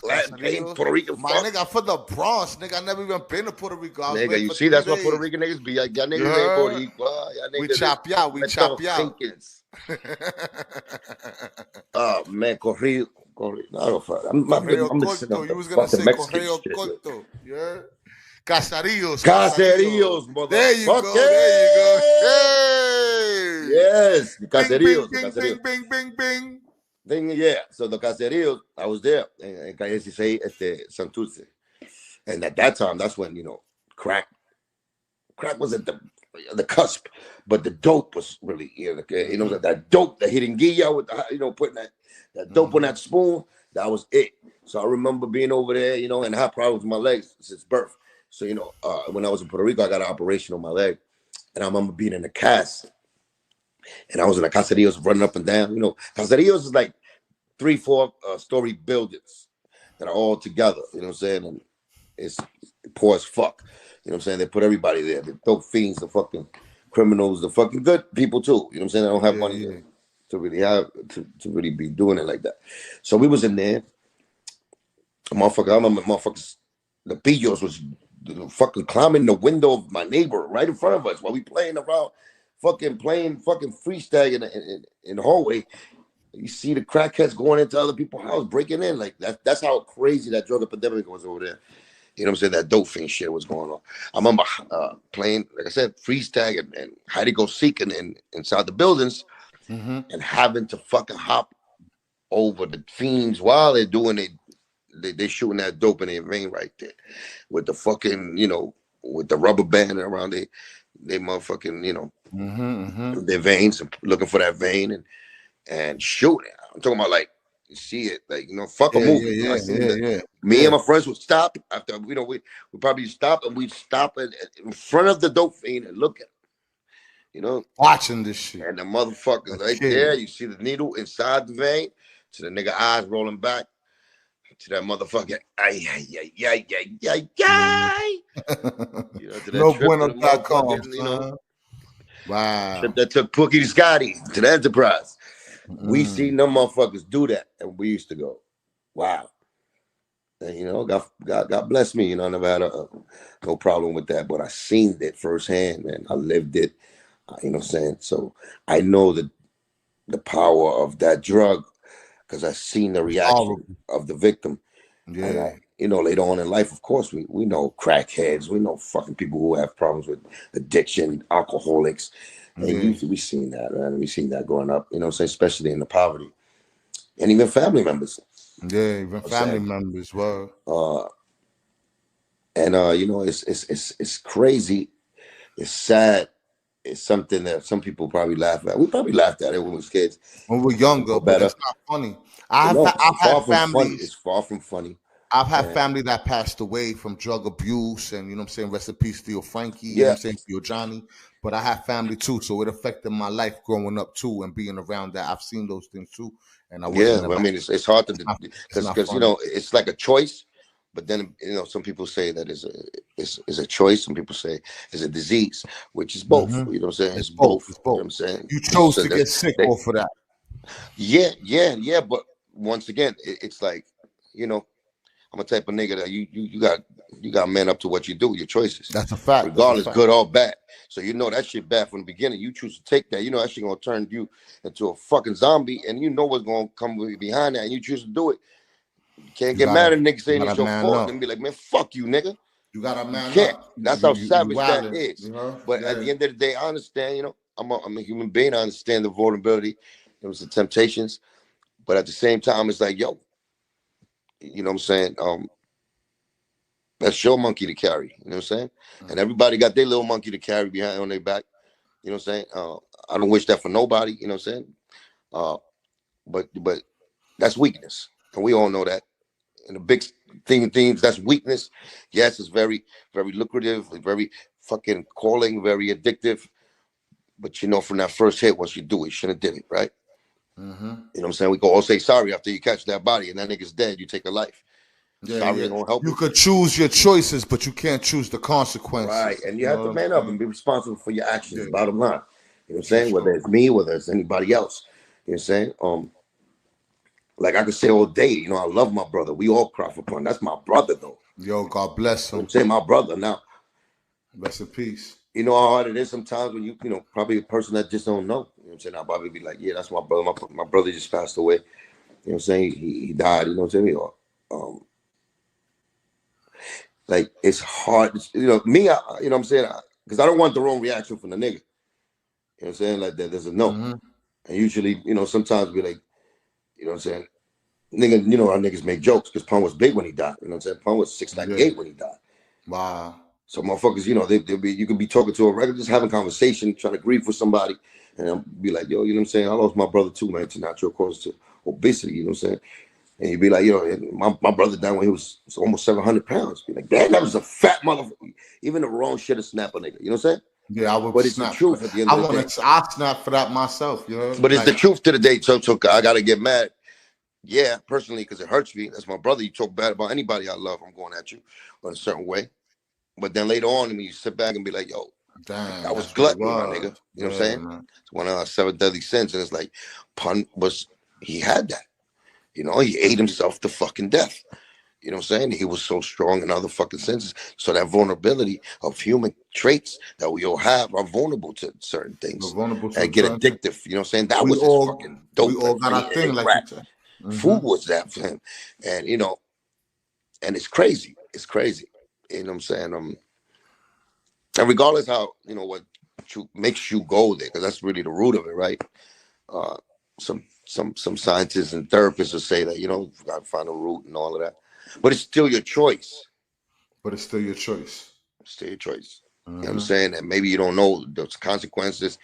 Latin pain, Puerto Rican My fuck. nigga, for the Bronx, nigga. I never even been to Puerto Rico. I was Nigga, waiting you for see, 3 that's what Puerto days. Rican niggas be. Y'all You niggas ain't heard? Boricua. Y'all We niggas is chop you out. We chop Puerto you out. Ricans. Oh man, corrido. No, fuck. I'm mixing corto. up You the was gonna fucking say Mexican correo shit. Like. corto. Yeah. Casarillos. Caseríos, There you go. There you go. motherfucker. Hey. Yes, the Bing, bing, caseríos, the bing, caseríos. bing, bing, bing, bing. Then, yeah, so the caseríos, I was there in Calle 16, Santurce. And at that time, that's when, crack was at the cusp, but the dope was really, that dope, the hiringuilla with the, putting that dope on that spoon, that was it. So I remember being over there, and I had problems with my legs since birth. So, when I was in Puerto Rico, I got an operation on my leg. And I remember being in a cast. And I was in the caseríos running up and down. Caseríos is like 3-4 story buildings that are all together. You know what I'm saying? And it's poor as fuck. You know what I'm saying? They put everybody there. The dope fiends, the fucking criminals, the fucking good people too. You know what I'm saying? I don't have money to really have to really be doing it like that. So we was in there. I remember motherfuckers, the pillos was fucking climbing the window of my neighbor right in front of us while we playing around, fucking freestyle in the hallway. You see the crackheads going into other people's house, breaking in like that. That's how crazy that drug epidemic was over there. You know what I'm saying? That dope fiend shit was going on. I remember playing, like I said, freeze tag and hide and go seek inside the buildings and having to fucking hop over the fiends while they're doing it. They shooting that dope in their vein right there with the fucking, with the rubber band around they motherfucking, their veins and looking for that vein and shooting. I'm talking about like, you see it, like, fuck a movie. Me and my friends would stop after, we probably stop and we'd stop in front of the dope fiend and look at him, watching this shit. And the motherfucker right there, you see the needle inside the vein, to the nigga eyes rolling back, to that motherfucker, No bueno.com, wow. Trip that took Pookie to Scotty to the Enterprise. We seen them motherfuckers do that, and we used to go, wow. And God bless me. I never had no problem with that, but I seen it firsthand, man. I lived it. You know what I'm saying? So I know the power of that drug because I seen the reaction of the victim. Yeah. And later on in life, of course, we know crackheads. We know fucking people who have problems with addiction, alcoholics. And we seen that, man. We seen that growing up, especially in the poverty. And even family members. Yeah, even family members were. It's crazy. It's sad. It's something that some people probably laugh at. We probably laughed at it when we was kids. When we were younger, but it's not funny. I've had families. It's far from funny. I've had family that passed away from drug abuse, and what I'm saying, rest in peace to your Frankie, you know what I'm saying, to your Johnny. But I have family too, so it affected my life growing up too, and being around that. I've seen those things too, and I wasn't. I mean, it's hard to because it's like a choice, but then some people say that is a choice. Some people say it's a disease, which is both. You know what I'm saying? It's both. It's both. You know what I'm saying? You chose to get sick off of that. Yeah. But once again, it's like, I'm a type of nigga that you got man up to what you do, your choices. That's a fact. Regardless, good or bad. So that shit bad from the beginning. You choose to take that. That shit gonna turn you into a fucking zombie, and what's gonna come behind that, and you choose to do it. You can't get mad at niggas saying it's your fault and be like, man, fuck you, nigga. You gotta man up. That's how savage that is. But at the end of the day, I understand. I'm a human being. I understand the vulnerability. There was the temptations, but at the same time, it's like, yo. You know what I'm saying? That's your monkey to carry. You know what I'm saying? And everybody got their little monkey to carry behind on their back. You know what I'm saying? I don't wish that for nobody. You know what I'm saying? But that's weakness, and we all know that. And the big themes, that's weakness. Yes, it's very, very lucrative, very fucking calling, very addictive. But from that first hit, once you do it, you shouldn't have did it, right? You know what I'm saying? We go all say sorry after you catch that body and that nigga's dead. You take a life. Sorry ain't gonna help you. Could choose your choices, but you can't choose the consequences. Right, and you have to man up and be responsible for your actions. Bottom line, you know what I'm saying? Whether it's me, whether it's anybody else, you know what I'm saying? Like I could say all day, you know, I love my brother. We all cry for Pun. That's my brother, though. Yo, God bless him. I'm saying my brother. Now, rest in peace. You know how hard it is sometimes when you know, probably a person that just don't know. You know what I'm saying? I'll probably be like, yeah, that's my brother. My brother just passed away. You know what I'm saying? He died. You know what I'm saying? Like it's hard. You know, me, you know what I'm saying? Because I don't want the wrong reaction from the nigga. You know what I'm saying? Like there's a no. And usually, you know, sometimes we like, you know what I'm saying? Nigga, you know how niggas make jokes because Pun was big when he died. You know what I'm saying? Pun was 698 when he died. Wow. So motherfuckers, you know, they'll be, you can be talking to a regular, just having a conversation, trying to grieve for somebody, and I'll be like, yo, you know what I'm saying? I lost my brother too, man, to natural causes, to obesity, you know what I'm saying? And you'd be like, you know, my brother died when he was almost 700 pounds. Be like, damn, that was a fat motherfucker. Even the wrong shit to snap a nigga, you know what I'm saying? Yeah, I would. But it's the truth at the end of the day. I snap for that myself, you know. But it's the truth to the day. So I gotta get mad. Yeah, personally, because it hurts me. That's my brother. You talk bad about anybody I love, I'm going at you in a certain way. But then later on, when you sit back and be like, yo, damn, that was gluttony, my nigga. You know what I'm saying? Man. It's one of our 7 deadly sins. And it's like, Pun he had that. You know, he ate himself to fucking death. You know what I'm saying? He was so strong in other fucking senses. So that vulnerability of human traits that we all have are vulnerable to certain things. And get addictive. You know what I'm saying? That was his fucking dope. We all got our thing, like you said. Food was that for him. And, you know, and it's crazy. It's crazy. You know what I'm saying? And regardless how, you know, what makes you go there, because that's really the root of it, right? Some scientists and therapists will say that, you know, you got to find a root and all of that. But it's still your choice. It's still your choice. You know what I'm saying? And maybe you don't know those consequences.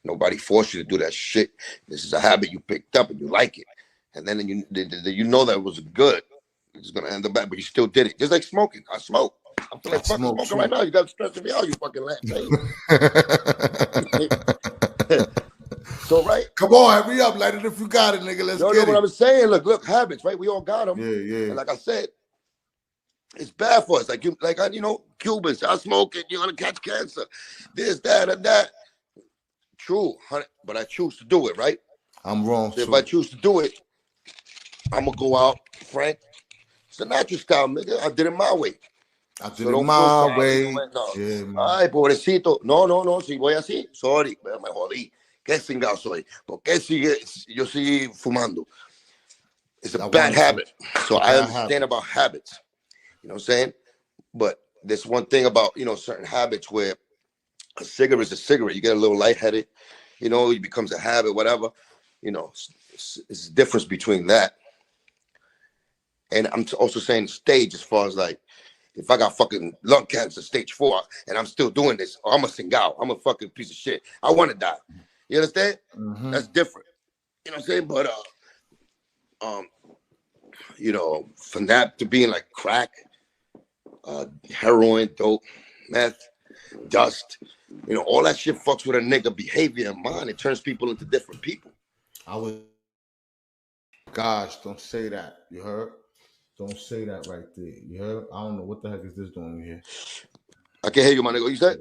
Nobody forced you to do that shit. This is a habit you picked up and you like it. And then you know that it was good. It's going to end up bad, but you still did it. Just like smoking. I smoke. I feel like fucking smoking right now. You got to stress me out, you fucking lamp. So, right? Come on, hurry up. Light it if you got it, nigga. Let's get it. You know what I'm saying? Look, habits, right? We all got them. Yeah. And like I said, it's bad for us. Like you know, Cubans, I smoke it, you're going to catch cancer. This, that, and that. True, but I choose to do it, right? I'm wrong, so if I choose to do it, I'm going to go out, Frank. It's a natural style, nigga. I did it my way. I did it my way. No. Yeah, ay, pobrecito. No. Si voy así, sorry. Me jodí. ¿Qué cingado soy? ¿Por qué yo sigo fumando? It's a bad habit. So I understand about habits. You know what I'm saying? But there's one thing about, you know, certain habits where a cigarette is a cigarette. You get a little lightheaded. You know, it becomes a habit, whatever. You know, it's a difference between that. And I'm also saying stage as far as like, if I got fucking lung cancer, stage 4, and I'm still doing this, I'm a singao. I'm a fucking piece of shit. I want to die. You understand? That's different. You know what I'm saying? But you know, from that to being like crack, heroin, dope, meth, dust, you know, all that shit fucks with a nigga behavior and mind. It turns people into different people. Gosh, don't say that. You heard? Don't say that right there. You heard? I don't know what the heck is this doing here. I can't hear you, my nigga. What you said?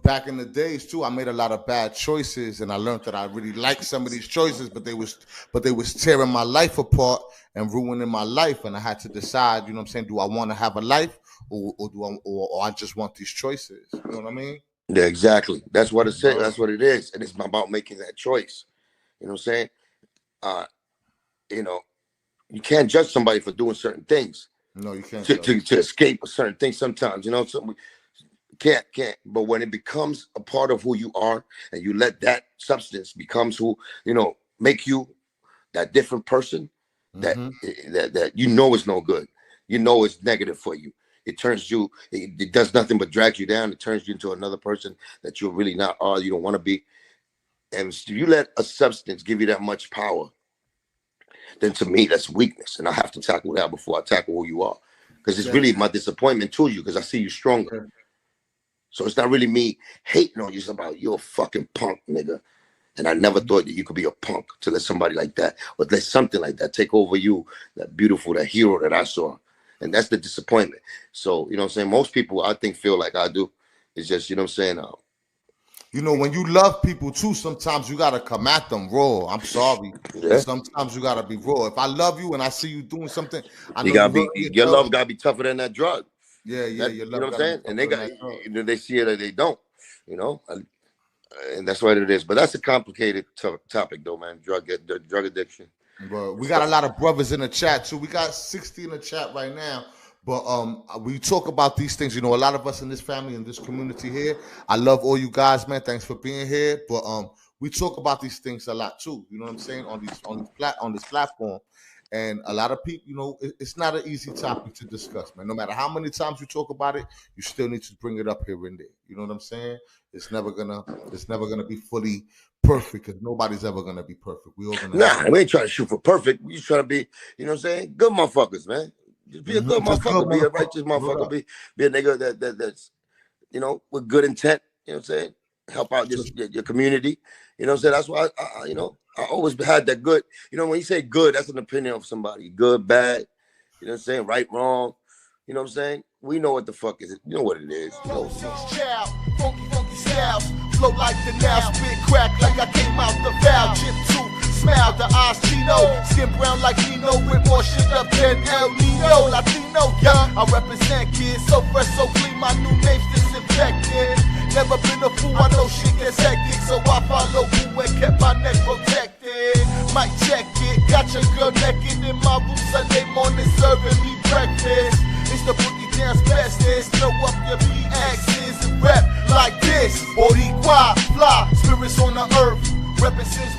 Back in the days too, I made a lot of bad choices, and I learned that I really liked some of these choices, but they was tearing my life apart and ruining my life, and I had to decide. You know what I'm saying? Do I want to have a life, or I just want these choices? You know what I mean? Yeah, exactly. That's what it's saying. That's what it is, and it's about making that choice. You know what I'm saying? You know, you can't judge somebody for doing certain things. No, you can't. To escape a certain thing sometimes, you know, can't. But when it becomes a part of who you are and you let that substance becomes who, you know, make you that different person that you know is no good. You know it's negative for you. It turns you, it does nothing but drag you down. It turns you into another person that you're really not are, you don't want to be. And if you let a substance give you that much power, then to me, that's weakness. And I have to tackle that before I tackle who you are. Because it's really my disappointment to you because I see you stronger. So it's not really me hating on you. It's about you're a fucking punk, nigga. And I never thought that you could be a punk to let somebody like that or let something like that take over you, that beautiful, that hero that I saw. And that's the disappointment. So, you know what I'm saying? Most people, I think, feel like I do. It's just, you know what I'm saying? You know, when you love people too, sometimes you gotta come at them raw. I'm sorry. Yeah. Sometimes you gotta be raw. If I love you and I see you doing something, I know You gotta you be, your love gotta be tougher than that drug. Yeah, That, your you love know what I'm gotta be saying? And tougher they than got, that drug. you know, they see it or they don't, you know, and that's what it is. But that's a complicated topic, though, man. Drug addiction. But we got a lot of brothers in the chat too. We got 60 in the chat right now. But we talk about these things. You know, a lot of us in this family, in this community here. I love all you guys, man. Thanks for being here. But we talk about these things a lot too. You know what I'm saying? On this platform. And a lot of people, you know, it's not an easy topic to discuss, man. No matter how many times you talk about it, you still need to bring it up here and there. You know what I'm saying? It's never gonna be fully perfect because nobody's ever gonna be perfect. We all gonna we ain't trying to shoot for perfect. We just trying to be, you know what I'm saying? Good motherfuckers, man. Just be a good motherfucker. Be a righteous motherfucker. Be a nigga that's, you know, with good intent. You know what I'm saying? Help out your community. You know what I'm saying? That's why I you know, I always had that good. You know, when you say good, that's an opinion of somebody. Good, bad. You know what I'm saying? Right, wrong. You know what I'm saying? We know what the fuck is it. You know what it is. You know. Funky styles, flow like the now, spit crack like I came out the valve. Chip tooth, smile, the eyes chino, skin brown like Nino with more shit up than El Nino. Latino, yeah, I represent kids, so fresh, so clean, my new name's disinfected. Never been a fool, I know shit gets hectic, so I follow who and kept my neck protected. Might check it, got your girl naked in my room Sunday morning serving me breakfast. It's the boogie dance bestest, throw up your PXs and rap like this. Boricua, fly, spirits on the earth, represents